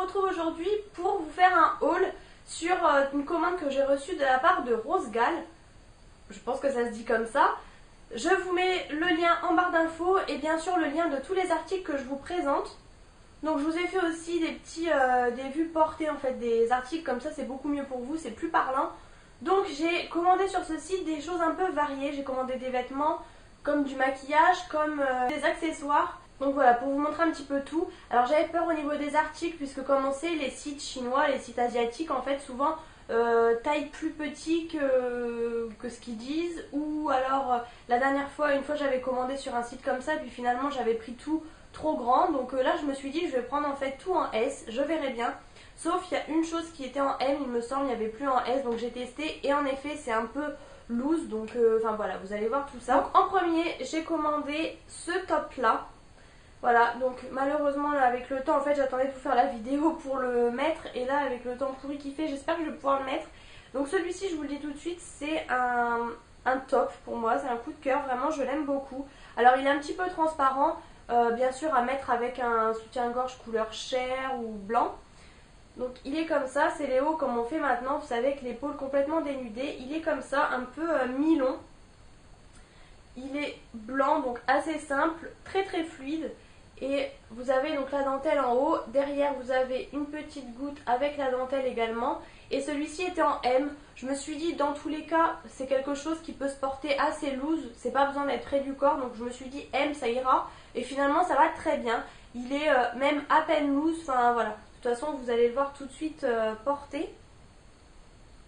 retrouve aujourd'hui pour vous faire un haul sur une commande que j'ai reçue de la part de Rose Gall. Je pense que ça se dit comme ça. Je vous mets le lien en barre d'infos et bien sûr le lien de tous les articles que je vous présente. Donc je vous ai fait aussi des vues portées en fait, des articles comme ça, c'est beaucoup mieux pour vous, c'est plus parlant. Donc j'ai commandé sur ce site des choses un peu variées, j'ai commandé des vêtements, comme du maquillage, comme des accessoires. Donc voilà, pour vous montrer un petit peu tout. Alors j'avais peur au niveau des articles, puisque comme on sait, les sites chinois, les sites asiatiques en fait souvent taille plus petit que ce qu'ils disent. Ou alors la dernière fois, une fois j'avais commandé sur un site comme ça, puis finalement j'avais pris tout trop grand. Donc là je me suis dit je vais prendre en fait tout en S, je verrai bien. Sauf il y a une chose qui était en M, il me semble, il n'y avait plus en S, donc j'ai testé et en effet c'est un peu loose, donc enfin voilà, vous allez voir tout ça. Donc en premier j'ai commandé ce top là. Voilà, donc malheureusement là, avec le temps, en fait j'attendais de vous faire la vidéo pour le mettre. Et là avec le temps pourri qu'il fait, j'espère que je vais pouvoir le mettre. Donc celui-ci, je vous le dis tout de suite, c'est un top pour moi, c'est un coup de cœur, vraiment je l'aime beaucoup. Alors il est un petit peu transparent, bien sûr à mettre avec un soutien-gorge couleur chair ou blanc. Donc il est comme ça, c'est les hauts comme on fait maintenant, vous savez, avec l'épaule complètement dénudée. Il est comme ça, un peu mi-long. Il est blanc, donc assez simple, très très fluide. Et vous avez donc la dentelle en haut, derrière vous avez une petite goutte avec la dentelle également. Et celui-ci était en M. Je me suis dit dans tous les cas c'est quelque chose qui peut se porter assez loose, c'est pas besoin d'être près du corps, donc je me suis dit M ça ira. Et finalement ça va très bien, il est même à peine loose, enfin voilà. De toute façon vous allez le voir tout de suite porté.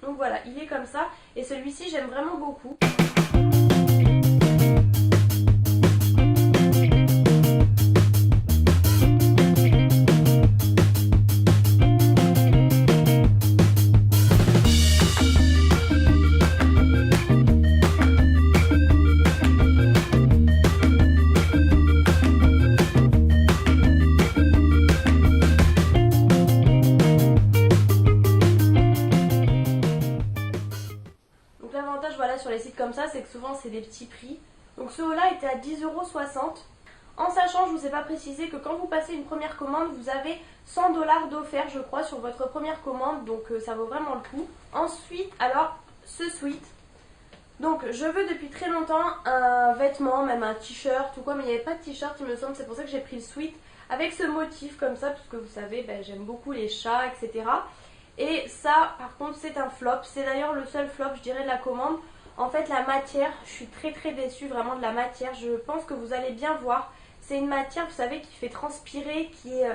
Donc voilà, il est comme ça. Et celui-ci j'aime vraiment beaucoup. Voilà, sur les sites comme ça, c'est que souvent c'est des petits prix. Donc ce haut là était à 10,60 €. En sachant, je ne vous ai pas précisé que quand vous passez une première commande, vous avez 100 $ d'offert, je crois, sur votre première commande. Donc ça vaut vraiment le coup. Ensuite, alors, ce sweat. Donc je veux depuis très longtemps un vêtement, même un t-shirt ou quoi, mais il n'y avait pas de t-shirt il me semble, c'est pour ça que j'ai pris le sweat avec ce motif comme ça, puisque vous savez, j'aime beaucoup les chats, etc. Et ça, par contre, c'est un flop. C'est d'ailleurs le seul flop, je dirais, de la commande. En fait, la matière, je suis très très déçue vraiment de la matière. Je pense que vous allez bien voir. C'est une matière, vous savez, qui fait transpirer, qui est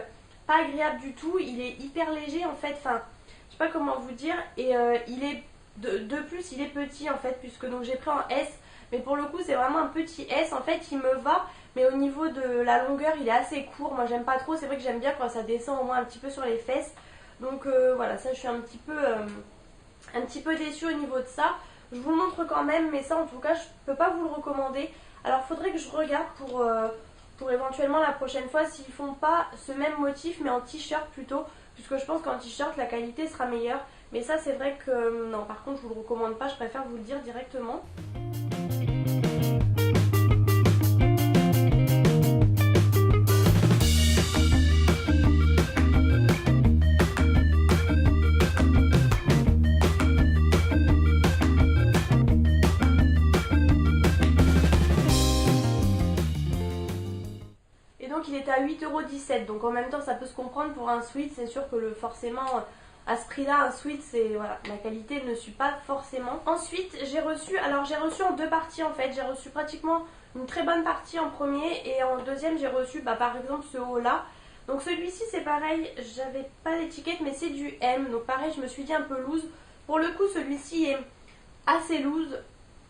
pas agréable du tout. Il est hyper léger, en fait. Enfin, je sais pas comment vous dire. Et il est de plus, il est petit, en fait, puisque donc j'ai pris en S. Mais pour le coup, c'est vraiment un petit S. En fait, il me va. Mais au niveau de la longueur, il est assez court. Moi, j'aime pas trop. C'est vrai que j'aime bien quand ça descend au moins un petit peu sur les fesses. Donc voilà, ça je suis un petit peu déçue au niveau de ça. Je vous le montre quand même, mais ça en tout cas je peux pas vous le recommander. Alors il faudrait que je regarde pour éventuellement la prochaine fois s'ils font pas ce même motif mais en t-shirt plutôt, puisque je pense qu'en t-shirt la qualité sera meilleure. Mais ça c'est vrai que non, par contre je vous le recommande pas, je préfère vous le dire directement. Il était à 8,17 €, donc en même temps ça peut se comprendre pour un sweat. C'est sûr que forcément à ce prix là un sweat, c'est voilà, la qualité ne suit pas forcément. Ensuite j'ai reçu en deux parties en fait. J'ai reçu pratiquement une très bonne partie en premier, et en deuxième j'ai reçu par exemple ce haut là. Donc celui-ci c'est pareil, j'avais pas d'étiquette mais c'est du M, donc pareil je me suis dit un peu loose. Pour le coup celui-ci est assez loose,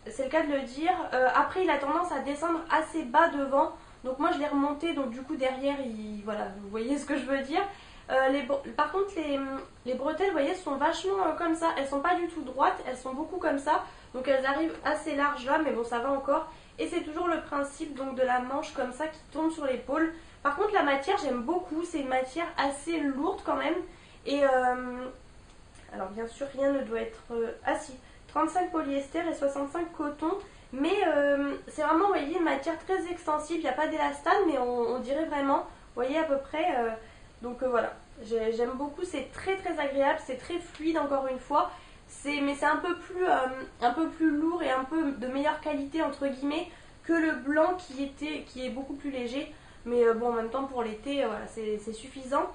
c'est le cas de le dire. Après il a tendance à descendre assez bas devant. Donc moi je l'ai remonté, donc du coup derrière, voilà, vous voyez ce que je veux dire. Par contre les bretelles, vous voyez, sont vachement comme ça. Elles sont pas du tout droites, elles sont beaucoup comme ça. Donc elles arrivent assez larges là, mais bon ça va encore. Et c'est toujours le principe donc de la manche comme ça qui tombe sur l'épaule. Par contre la matière j'aime beaucoup, c'est une matière assez lourde quand même. Et alors bien sûr rien ne doit être... ah si, 35 polyester et 65 coton. Mais c'est vraiment, vous voyez, une matière très extensive. Il n'y a pas d'élastane, mais on dirait vraiment, vous voyez à peu près. Donc voilà, J'aime beaucoup, c'est très très agréable, c'est très fluide encore une fois. Mais c'est un peu plus lourd et un peu de meilleure qualité entre guillemets que le blanc qui est beaucoup plus léger. Mais bon, en même temps pour l'été, voilà, c'est suffisant.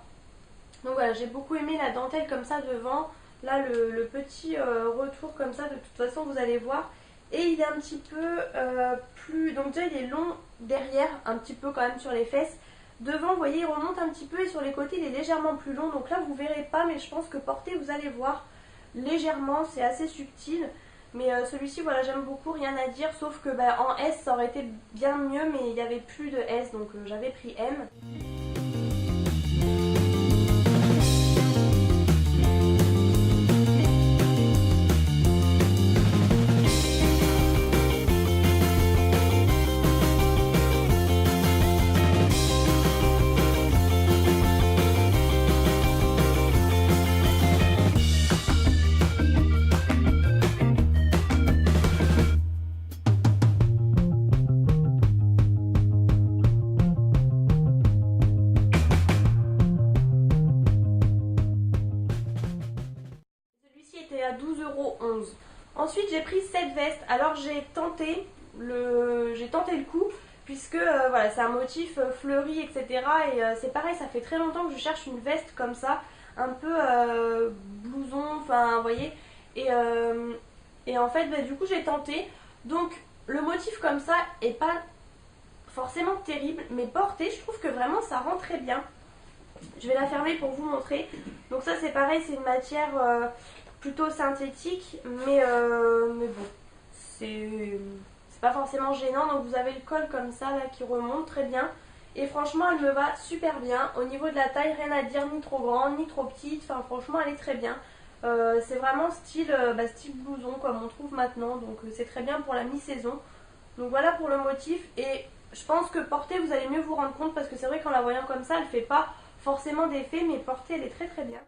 Donc voilà, j'ai beaucoup aimé la dentelle comme ça devant. Là, le petit retour comme ça, de toute façon, vous allez voir. Et il est un petit peu plus... Donc déjà, il est long derrière, un petit peu quand même sur les fesses. Devant, vous voyez, il remonte un petit peu et sur les côtés, il est légèrement plus long. Donc là, vous verrez pas, mais je pense que porté, vous allez voir légèrement, c'est assez subtil. Mais celui-ci, voilà, j'aime beaucoup, rien à dire. Sauf que bah, en S, ça aurait été bien mieux, mais il n'y avait plus de S, donc j'avais pris M. Celui-ci était à 12,11 €. Ensuite, j'ai pris cette veste. Alors, j'ai tenté le coup, puisque voilà, c'est un motif fleuri, etc. Et c'est pareil, ça fait très longtemps que je cherche une veste comme ça, un peu blouson, enfin, vous voyez. Et en fait, bah, du coup, j'ai tenté. Donc, le motif comme ça est pas forcément terrible, mais porté, je trouve que vraiment ça rend très bien. Je vais la fermer pour vous montrer. Donc ça c'est pareil, c'est une matière plutôt synthétique, mais bon, c'est pas forcément gênant. Donc vous avez le col comme ça là qui remonte très bien. Et franchement elle me va super bien. Au niveau de la taille, rien à dire, ni trop grande, ni trop petite. Enfin franchement elle est très bien. C'est vraiment style blouson comme on trouve maintenant. Donc c'est très bien pour la mi-saison. Donc voilà pour le motif. Et je pense que portée vous allez mieux vous rendre compte, parce que c'est vrai qu'en la voyant comme ça elle fait pas forcément d'effet, mais portée elle est très très bien.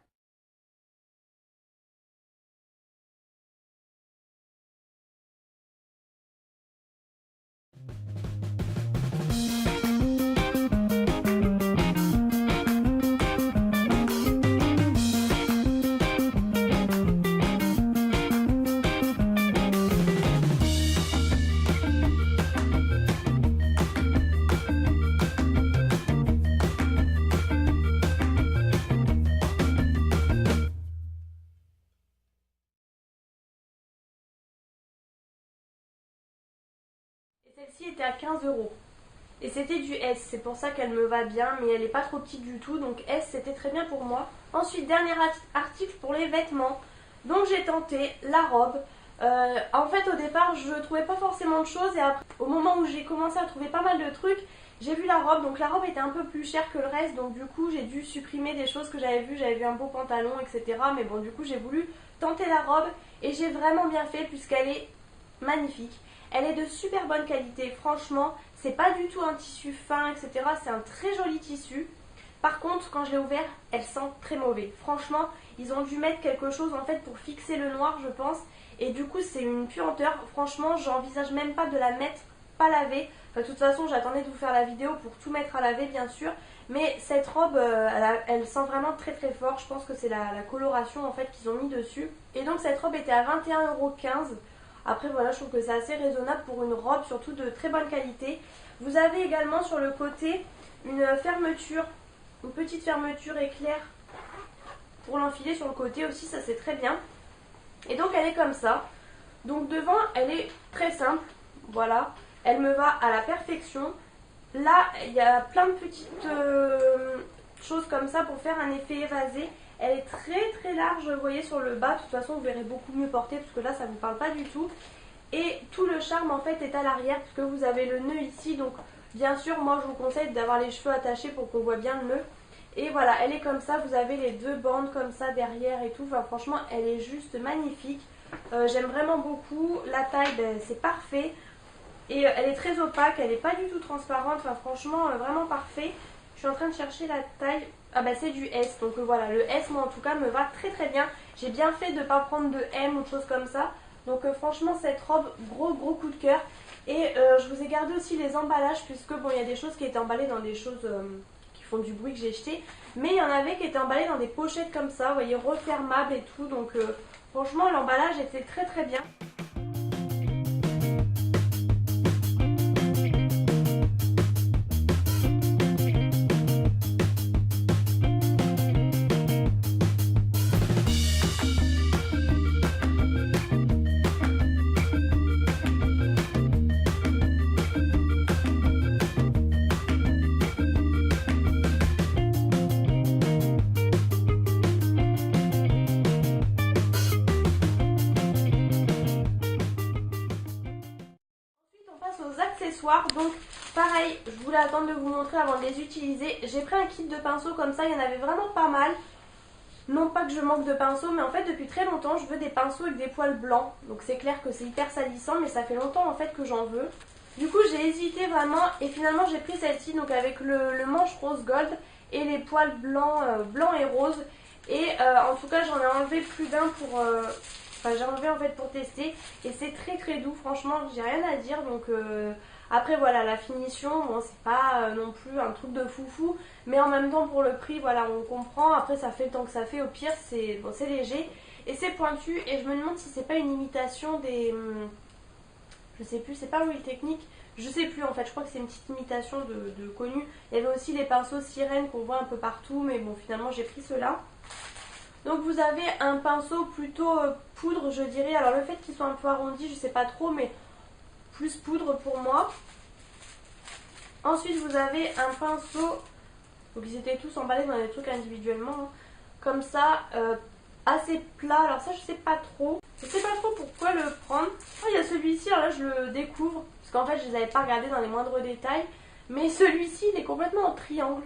Et celle-ci était à 15 €. Et c'était du S, c'est pour ça qu'elle me va bien, mais elle n'est pas trop petite du tout, donc S c'était très bien pour moi. Ensuite, dernier article pour les vêtements. Donc j'ai tenté la robe. En fait au départ je trouvais pas forcément de choses, et après au moment où j'ai commencé à trouver pas mal de trucs, j'ai vu la robe. Donc la robe était un peu plus chère que le reste, donc du coup j'ai dû supprimer des choses que j'avais vu un beau pantalon, etc. Mais bon, du coup j'ai voulu tenter la robe et j'ai vraiment bien fait, puisqu'elle est magnifique. Elle est de super bonne qualité, franchement, c'est pas du tout un tissu fin, etc. C'est un très joli tissu. Par contre, quand je l'ai ouvert, elle sent très mauvais. Franchement, ils ont dû mettre quelque chose en fait pour fixer le noir, je pense. Et du coup, c'est une puanteur. Franchement, j'envisage même pas de la mettre pas lavée. Enfin, de toute façon, j'attendais de vous faire la vidéo pour tout mettre à laver, bien sûr. Mais cette robe, elle sent vraiment très très fort. Je pense que c'est la coloration en fait qu'ils ont mis dessus. Et donc, cette robe était à 21,15 €. Après voilà, je trouve que c'est assez raisonnable pour une robe, surtout de très bonne qualité. Vous avez également sur le côté une fermeture, une petite fermeture éclair pour l'enfiler sur le côté aussi, ça c'est très bien. Et donc elle est comme ça. Donc devant elle est très simple, voilà, elle me va à la perfection. Là il y a plein de petites choses comme ça pour faire un effet évasé. Elle est très très large, vous voyez sur le bas, de toute façon vous verrez beaucoup mieux porter, parce que là ça ne vous parle pas du tout. Et tout le charme en fait est à l'arrière, parce que vous avez le nœud ici, donc bien sûr moi je vous conseille d'avoir les cheveux attachés pour qu'on voit bien le nœud. Et voilà, elle est comme ça, vous avez les deux bandes comme ça derrière et tout, enfin franchement elle est juste magnifique. J'aime vraiment beaucoup, la taille ben, c'est parfait. Et elle est très opaque, elle n'est pas du tout transparente, enfin franchement vraiment parfait. Je suis en train de chercher la taille. Ah bah c'est du S, donc voilà, le S moi en tout cas me va très très bien. J'ai bien fait de ne pas prendre de M ou de choses comme ça. Donc franchement cette robe, gros gros coup de cœur. Et je vous ai gardé aussi les emballages, puisque bon il y a des choses qui étaient emballées dans des choses qui font du bruit que j'ai jeté. Mais il y en avait qui étaient emballés dans des pochettes comme ça, vous voyez, refermables et tout. Donc franchement l'emballage était très très bien. Accessoires, donc pareil, je voulais attendre de vous montrer avant de les utiliser. J'ai pris un kit de pinceaux comme ça, il y en avait vraiment pas mal. Non pas que je manque de pinceaux, mais en fait depuis très longtemps je veux des pinceaux avec des poils blancs. Donc c'est clair que c'est hyper salissant, mais ça fait longtemps en fait que j'en veux. Du coup j'ai hésité vraiment et finalement j'ai pris celle-ci, donc avec le manche rose gold et les poils blancs, blancs et roses. Et en tout cas j'en ai enlevé plus d'un pour... Enfin, j'ai enlevé en fait pour tester et c'est très très doux, franchement j'ai rien à dire. Donc après voilà, la finition, bon c'est pas non plus un truc de foufou, mais en même temps pour le prix voilà on comprend. Après ça fait le temps que ça fait, au pire c'est bon, c'est léger et c'est pointu. Et je me demande si c'est pas une imitation des... je sais plus, c'est pas Real Technique, je sais plus en fait, je crois que c'est une petite imitation de connu. Il y avait aussi les pinceaux sirènes qu'on voit un peu partout, mais bon finalement j'ai pris ceux-là. Donc vous avez un pinceau plutôt poudre je dirais, alors le fait qu'il soit un peu arrondi je sais pas trop, mais plus poudre pour moi. Ensuite vous avez un pinceau, donc ils étaient tous emballés dans des trucs individuellement, hein, comme ça, assez plat, alors ça je sais pas trop. Je sais pas trop pourquoi le prendre. Oh, il y a celui-ci, alors là je le découvre, parce qu'en fait je les avais pas regardés dans les moindres détails. Mais celui-ci il est complètement en triangle,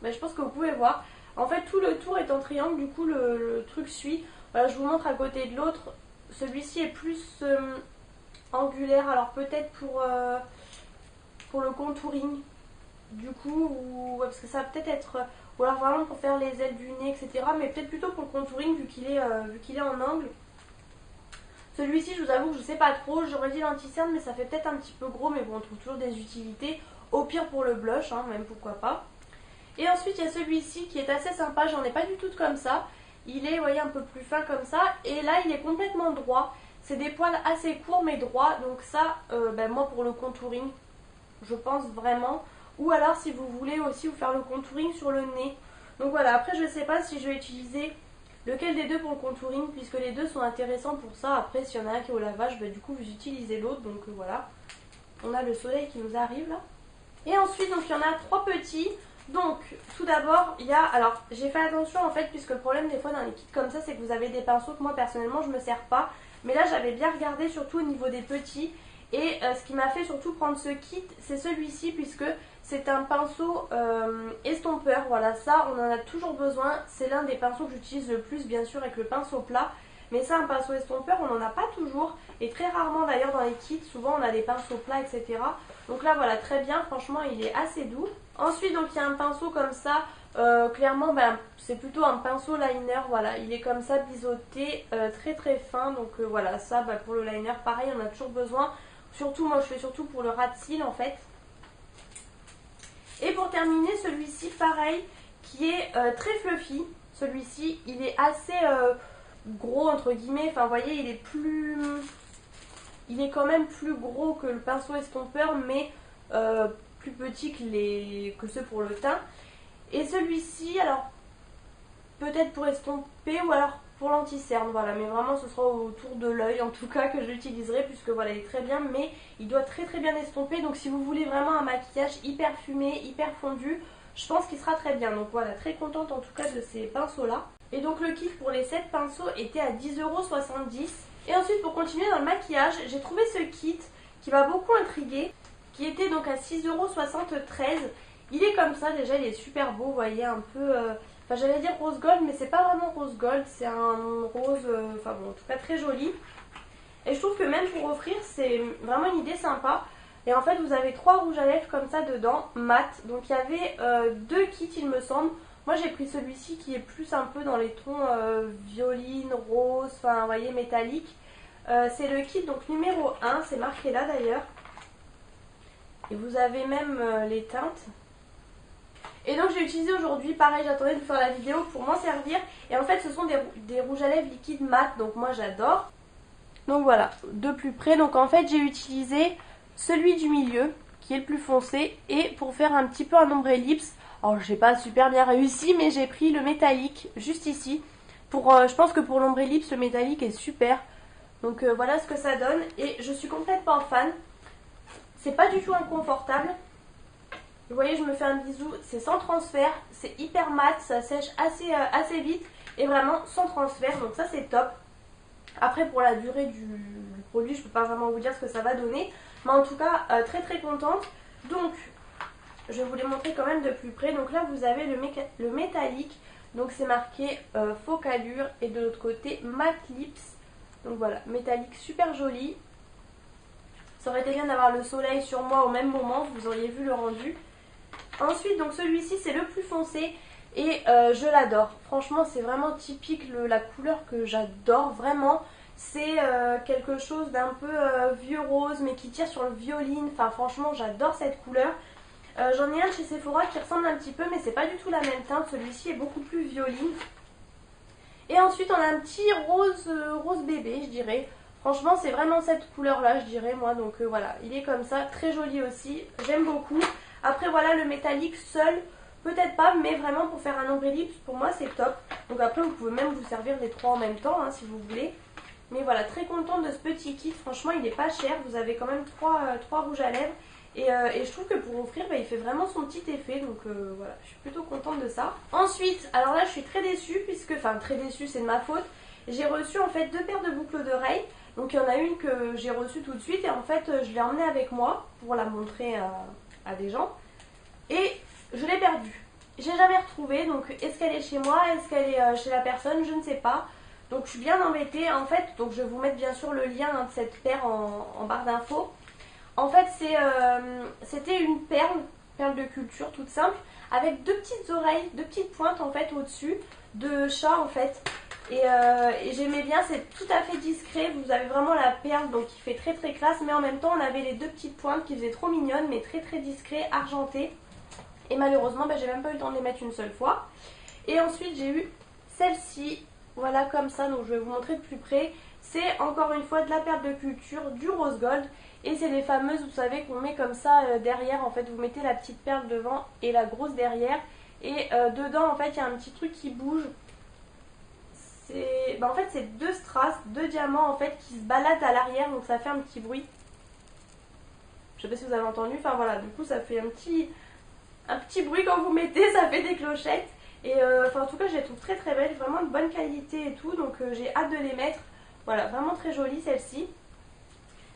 ben, je pense que vous pouvez voir. En fait tout le tour est en triangle, du coup le truc suit. Voilà, je vous montre à côté de l'autre. Celui-ci est plus angulaire, alors peut-être pour le contouring du coup, ou, ouais, parce que ça va peut-être être, ou alors vraiment pour faire les ailes du nez etc, mais peut-être plutôt pour le contouring vu qu'il est en angle. Celui-ci je vous avoue que je sais pas trop, j'aurais dit l'anti-cerne mais ça fait peut-être un petit peu gros, mais bon on trouve toujours des utilités, au pire pour le blush hein, même pourquoi pas. Et ensuite il y a celui-ci qui est assez sympa, j'en ai pas du tout comme ça. Il est, vous voyez, un peu plus fin comme ça. Et là il est complètement droit. C'est des poils assez courts mais droits. Donc ça, ben, moi pour le contouring, je pense vraiment. Ou alors si vous voulez aussi vous faire le contouring sur le nez. Donc voilà, après je sais pas si je vais utiliser lequel des deux pour le contouring, puisque les deux sont intéressants pour ça. Après s'il y en a un qui est au lavage, ben, du coup vous utilisez l'autre. Donc voilà, on a le soleil qui nous arrive là. Et ensuite donc il y en a 3 petits. Donc tout d'abord il y a, alors j'ai fait attention en fait, puisque le problème des fois dans les kits comme ça c'est que vous avez des pinceaux que moi personnellement je me sers pas. Mais là j'avais bien regardé surtout au niveau des petits. Et ce qui m'a fait surtout prendre ce kit c'est celui-ci, puisque c'est un pinceau estompeur. Voilà, ça on en a toujours besoin. C'est l'un des pinceaux que j'utilise le plus bien sûr avec le pinceau plat. Mais ça, un pinceau estompeur, on n'en a pas toujours. Et très rarement d'ailleurs dans les kits. Souvent on a des pinceaux plats, etc. Donc là voilà, très bien, franchement il est assez doux. Ensuite donc il y a un pinceau comme ça. Clairement ben, c'est plutôt un pinceau liner. Voilà, il est comme ça biseauté, très très fin. Donc voilà, ça ben, pour le liner pareil on a toujours besoin. Surtout moi je fais surtout pour le ras de cils en fait. Et pour terminer celui-ci pareil, qui est très fluffy. Celui-ci il est assez gros entre guillemets, enfin vous voyez il est plus... Il est quand même plus gros que le pinceau estompeur, mais plus petit que ceux pour le teint. Et celui-ci, alors peut-être pour estomper ou alors pour l'anti-cerne, voilà, mais vraiment ce sera autour de l'œil en tout cas que j'utiliserai, puisque voilà il est très bien, mais il doit très très bien estomper. Donc si vous voulez vraiment un maquillage hyper fumé, hyper fondu, je pense qu'il sera très bien. Donc voilà, très contente en tout cas de ces pinceaux là. Et donc le kit pour les 7 pinceaux était à 10,70 €. Et ensuite pour continuer dans le maquillage, j'ai trouvé ce kit qui m'a beaucoup intriguée, qui était donc à 6,73 €. Il est comme ça déjà, il est super beau, vous voyez, un peu... Enfin j'allais dire rose gold, mais c'est pas vraiment rose gold, c'est un rose, enfin bon en tout cas très joli. Et je trouve que même pour offrir c'est vraiment une idée sympa. Et en fait vous avez 3 rouges à lèvres comme ça dedans, mat. Donc il y avait 2 kits il me semble. Moi j'ai pris celui-ci qui est plus un peu dans les tons violine, rose, enfin vous voyez métallique. C'est le kit donc numéro 1, c'est marqué là d'ailleurs. Et vous avez même les teintes. Et donc j'ai utilisé aujourd'hui, pareil, j'attendais de faire la vidéo pour m'en servir. Et en fait ce sont des rouges à lèvres liquides mat, donc moi j'adore. Donc voilà, de plus près, donc en fait j'ai utilisé celui du milieu, qui est le plus foncé, et pour faire un petit peu un ombre ellipse, alors j'ai pas super bien réussi, mais j'ai pris le métallique juste ici. Je pense que pour l'ombre ellipse, le métallique est super. Donc voilà ce que ça donne, et je suis complètement fan. C'est pas du tout inconfortable. Vous voyez, je me fais un bisou, c'est sans transfert, c'est hyper mat, ça sèche assez vite et vraiment sans transfert, donc ça c'est top. Après pour la durée du produit, je peux pas vraiment vous dire ce que ça va donner, mais en tout cas très très contente. Donc je vais vous les montrer quand même de plus près. Donc là vous avez le métallique, donc c'est marqué Focalure, et de l'autre côté Matte Lips. Donc voilà, métallique super joli. Ça aurait été bien d'avoir le soleil sur moi au même moment, vous auriez vu le rendu. Ensuite, donc celui-ci c'est le plus foncé et je l'adore. Franchement, c'est vraiment typique la couleur que j'adore vraiment. C'est quelque chose d'un peu vieux rose mais qui tire sur le violine. Enfin, franchement, j'adore cette couleur. J'en ai un de chez Sephora qui ressemble un petit peu, mais c'est pas du tout la même teinte. Celui-ci est beaucoup plus violine. Et ensuite, on a un petit rose bébé, je dirais. Franchement, c'est vraiment cette couleur-là, je dirais, moi. Donc voilà, il est comme ça, très joli aussi. J'aime beaucoup. Après, voilà, le métallique seul, peut-être pas, mais vraiment pour faire un ombre ellipse, pour moi, c'est top. Donc après, vous pouvez même vous servir les trois en même temps, hein, si vous voulez. Mais voilà, très contente de ce petit kit. Franchement, il n'est pas cher. Vous avez quand même trois rouges à lèvres. Et je trouve que pour offrir, bah, il fait vraiment son petit effet. Donc voilà, je suis plutôt contente de ça. Ensuite, alors là, je suis très déçue, enfin très déçue, c'est de ma faute. J'ai reçu en fait 2 paires de boucles d'oreilles. Donc il y en a une que j'ai reçue tout de suite. Et en fait, je l'ai emmenée avec moi pour la montrer à des gens. Et je l'ai perdue. J'ai jamais retrouvé. Donc est-ce qu'elle est chez moi? Est-ce qu'elle est chez la personne? Je ne sais pas. Donc je suis bien embêtée. En fait, donc je vais vous mettre bien sûr le lien de cette paire en barre d'infos. En fait, c'était une perle de culture toute simple, avec 2 petites oreilles, 2 petites pointes en fait au-dessus, de chat en fait. Et j'aimais bien, c'est tout à fait discret. Vous avez vraiment la perle donc qui fait très très classe, mais en même temps on avait les 2 petites pointes qui faisaient trop mignonnes, mais très très discret, argenté. Et malheureusement, j'ai même pas eu le temps de les mettre une seule fois. Et ensuite j'ai eu celle-ci, voilà comme ça, donc je vais vous montrer de plus près. C'est encore une fois de la perle de culture, du rose gold. Et c'est les fameuses, vous savez, qu'on met comme ça derrière. En fait, vous mettez la petite perle devant et la grosse derrière. Et dedans, en fait, il y a un petit truc qui bouge. En fait, c'est 2 strass, 2 diamants, en fait, qui se baladent à l'arrière. Donc ça fait un petit bruit. Je sais pas si vous avez entendu. Enfin voilà, du coup, ça fait un petit bruit quand vous mettez. Ça fait des clochettes. Et en tout cas, je les trouve très très belles. Vraiment de bonne qualité et tout. Donc j'ai hâte de les mettre. Voilà, vraiment très jolie celle-ci.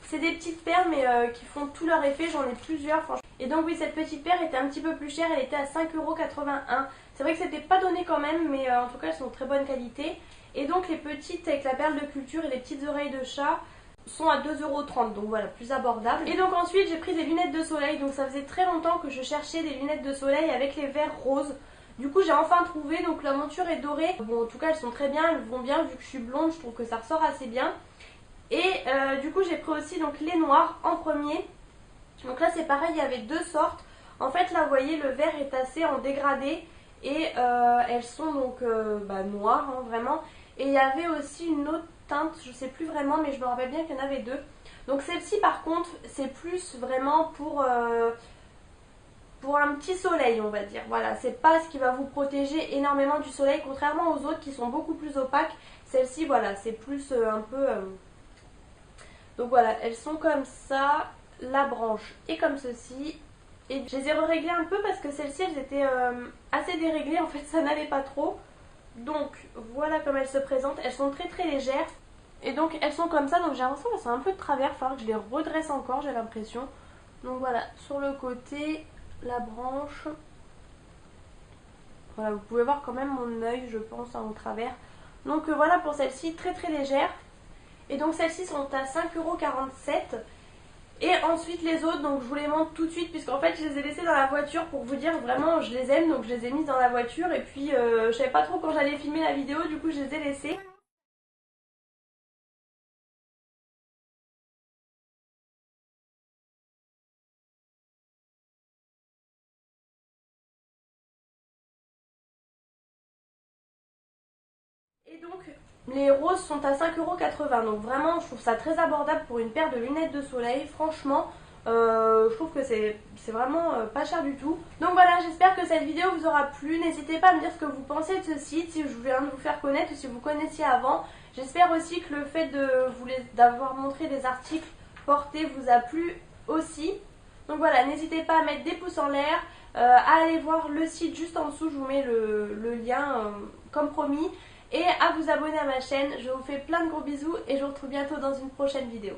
C'est des petites paires mais qui font tout leur effet, j'en ai plusieurs franchement. Et donc oui, cette petite paire était un petit peu plus chère, elle était à 5,81 €. C'est vrai que c'était pas donné quand même, mais en tout cas elles sont de très bonne qualité. Et donc les petites avec la perle de culture et les petites oreilles de chat sont à 2,30 €, donc voilà, plus abordable. Et donc ensuite j'ai pris des lunettes de soleil, donc ça faisait très longtemps que je cherchais des lunettes de soleil avec les verres roses. Du coup j'ai enfin trouvé, donc la monture est dorée. Bon, en tout cas elles sont très bien, elles vont bien, vu que je suis blonde, je trouve que ça ressort assez bien. Et du coup j'ai pris aussi donc les noirs en premier. Donc là c'est pareil, il y avait 2 sortes. En fait là vous voyez le vert est assez en dégradé. Et elles sont donc noires hein, vraiment. Et il y avait aussi une autre teinte, je sais plus vraiment, mais je me rappelle bien qu'il y en avait 2. Donc celle-ci par contre c'est plus vraiment pour un petit soleil on va dire. Voilà, c'est pas ce qui va vous protéger énormément du soleil, contrairement aux autres qui sont beaucoup plus opaques. Celle-ci voilà, c'est plus un peu... Donc voilà, elles sont comme ça, la branche est comme ceci. Et je les ai réglées un peu parce que celles-ci elles étaient assez déréglées, en fait ça n'allait pas trop. Donc voilà comme elles se présentent, elles sont très très légères. Et donc elles sont comme ça, donc j'ai l'impression qu'elles sont un peu de travers, il va falloir que je les redresse encore, j'ai l'impression. Donc voilà, sur le côté, la branche. Voilà, vous pouvez voir quand même mon œil, je pense, hein, au travers. Donc voilà pour celle-ci, très très légère. Et donc celles-ci sont à 5,47 €. Et ensuite les autres, donc je vous les montre tout de suite puisqu'en fait je les ai laissées dans la voiture pour vous dire vraiment je les aime. Donc je les ai mises dans la voiture et puis je savais pas trop quand j'allais filmer la vidéo, du coup je les ai laissées. Et donc les roses sont à 5,80 €, donc vraiment je trouve ça très abordable pour une paire de lunettes de soleil, franchement. Je trouve que c'est vraiment pas cher du tout. Donc voilà, j'espère que cette vidéo vous aura plu. N'hésitez pas à me dire ce que vous pensez de ce site, si je viens de vous faire connaître ou si vous connaissiez avant. J'espère aussi que le fait d'avoir montré des articles portés vous a plu aussi. Donc voilà, n'hésitez pas à mettre des pouces en l'air, à aller voir le site juste en dessous, je vous mets le lien comme promis. Et à vous abonner à ma chaîne. Je vous fais plein de gros bisous et je vous retrouve bientôt dans une prochaine vidéo.